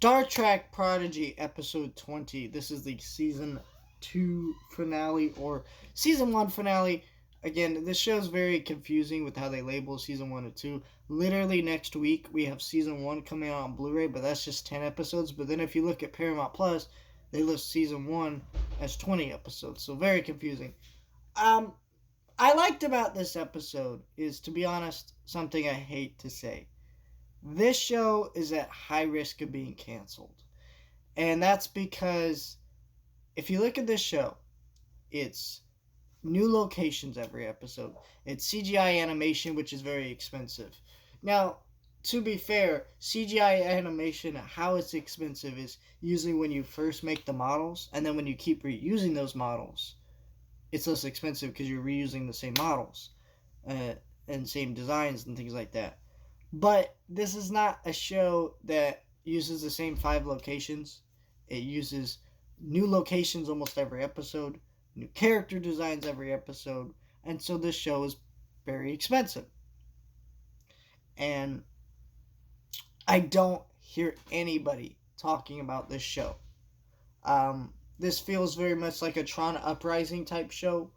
Star Trek Prodigy episode 20. This is the season 2 finale or season 1 finale. Again, this show is very confusing with how they label season 1 and 2. Literally next week we have season 1 coming out on Blu-ray, but that's just 10 episodes. But then if you look at Paramount Plus, they list season 1 as 20 episodes. So very confusing. I liked about this episode is, to be honest, something I hate to say. This show is at high risk of being canceled. And that's because if you look at this show, it's new locations every episode. It's CGI animation, which is very expensive. Now, to be fair, CGI animation, how it's expensive is usually when you first make the models, and then when you keep reusing those models, it's less expensive because you're reusing the same models and same designs and things like that. But this is not a show that uses the same 5 locations. It uses new locations almost every episode, new character designs every episode, and so this show is very expensive. And I don't hear anybody talking about this show. This feels very much like a Tron Uprising type show,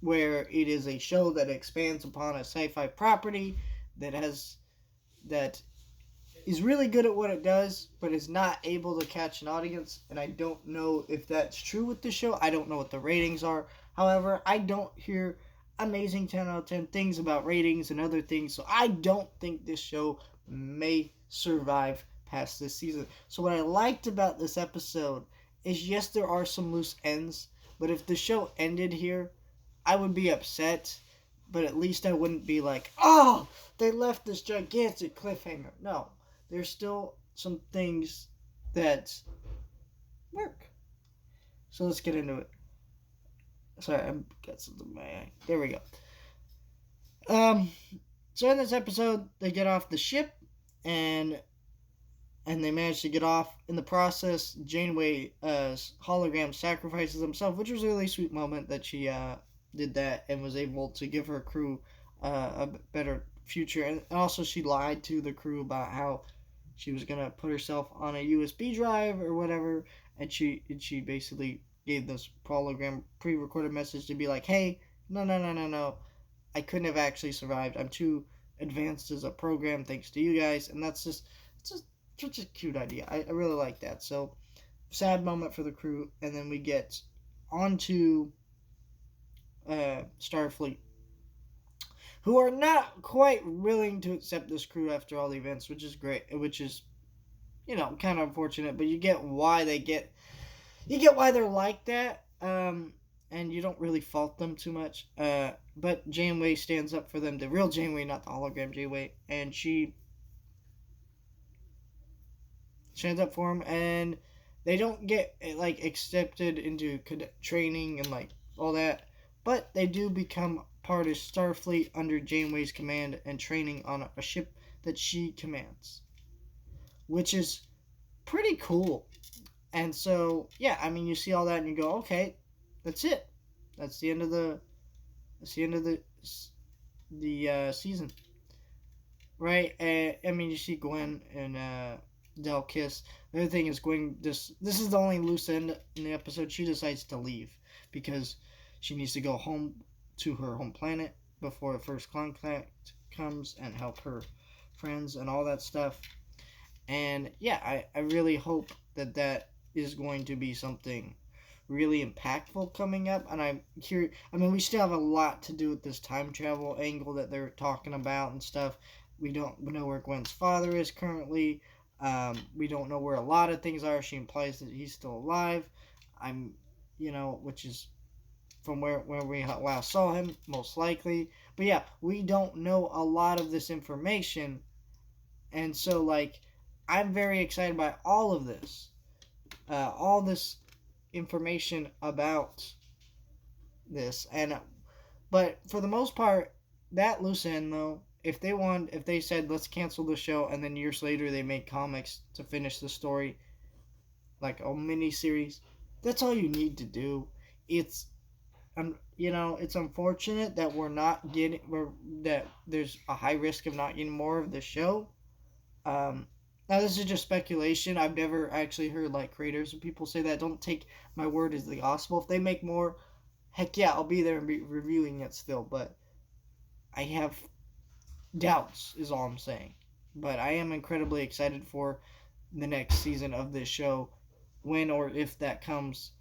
where it is a show that expands upon a sci-fi property that is really good at what it does, but is not able to catch an audience. And I don't know if that's true with the show. I don't know what the ratings are. However, I don't hear amazing 10 out of 10 things about ratings and other things, so I don't think this show may survive past this season. So what I liked about this episode is, yes, there are some loose ends, but if the show ended here, I would be upset, but at least I wouldn't be like, oh, they left this gigantic cliffhanger. No, there's still some things that work. So let's get into it. Sorry, I got something in my eye. There we go. So in this episode, they get off the ship, and they manage to get off. In the process, Janeway's hologram sacrifices himself, which was a really sweet moment that she did that and was able to give her crew a better future. And also, she lied to the crew about how she was gonna put herself on a USB drive or whatever, and she basically gave this hologram pre-recorded message to be like, "Hey, no, I couldn't have actually survived. I'm too advanced as a program, thanks to you guys." And that's just such a cute idea. I really like that. So, sad moment for the crew, and then we get onto Starfleet, who are not quite willing to accept this crew after all the events, which is great, which is, kind of unfortunate, but you get why they're like that, and you don't really fault them too much. But Janeway stands up for them, the real Janeway, not the hologram Janeway, and she stands up for them, and they don't get accepted into cadet training and all that, but they do become part of Starfleet under Janeway's command and training on a ship that she commands, which is pretty cool. And so, yeah, I mean, you see all that and you go, okay, that's it. That's the end of the season, right? I mean, you see Gwen and Del kiss. The other thing is, Gwen this is the only loose end in the episode. She decides to leave because she needs to go home to her home planet before the first contact comes and help her friends and all that stuff. And yeah, I really hope that is going to be something really impactful coming up. And I'm curious. I mean, we still have a lot to do with this time travel angle that they're talking about and stuff. We don't know where Gwen's father is currently. We don't know where a lot of things are. She implies that he's still alive. Which is from where we last saw him, most likely. But yeah, we don't know a lot of this information. And so, I'm very excited by all of this. All this information about this. But for the most part, that loose end, though, if they said, let's cancel the show, and then years later they made comics to finish the story, like a mini series, that's all you need to do. It's unfortunate that that there's a high risk of not getting more of the show. Now this is just speculation. I've never actually heard like creators and people say that. Don't take my word as the gospel. If they make more, heck yeah, I'll be there and be reviewing it still. But I have doubts, is all I'm saying. But I am incredibly excited for the next season of this show, when or if that comes.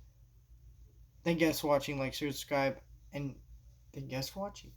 Thank you guys for watching. Like, share, subscribe, and thank you guys for watching.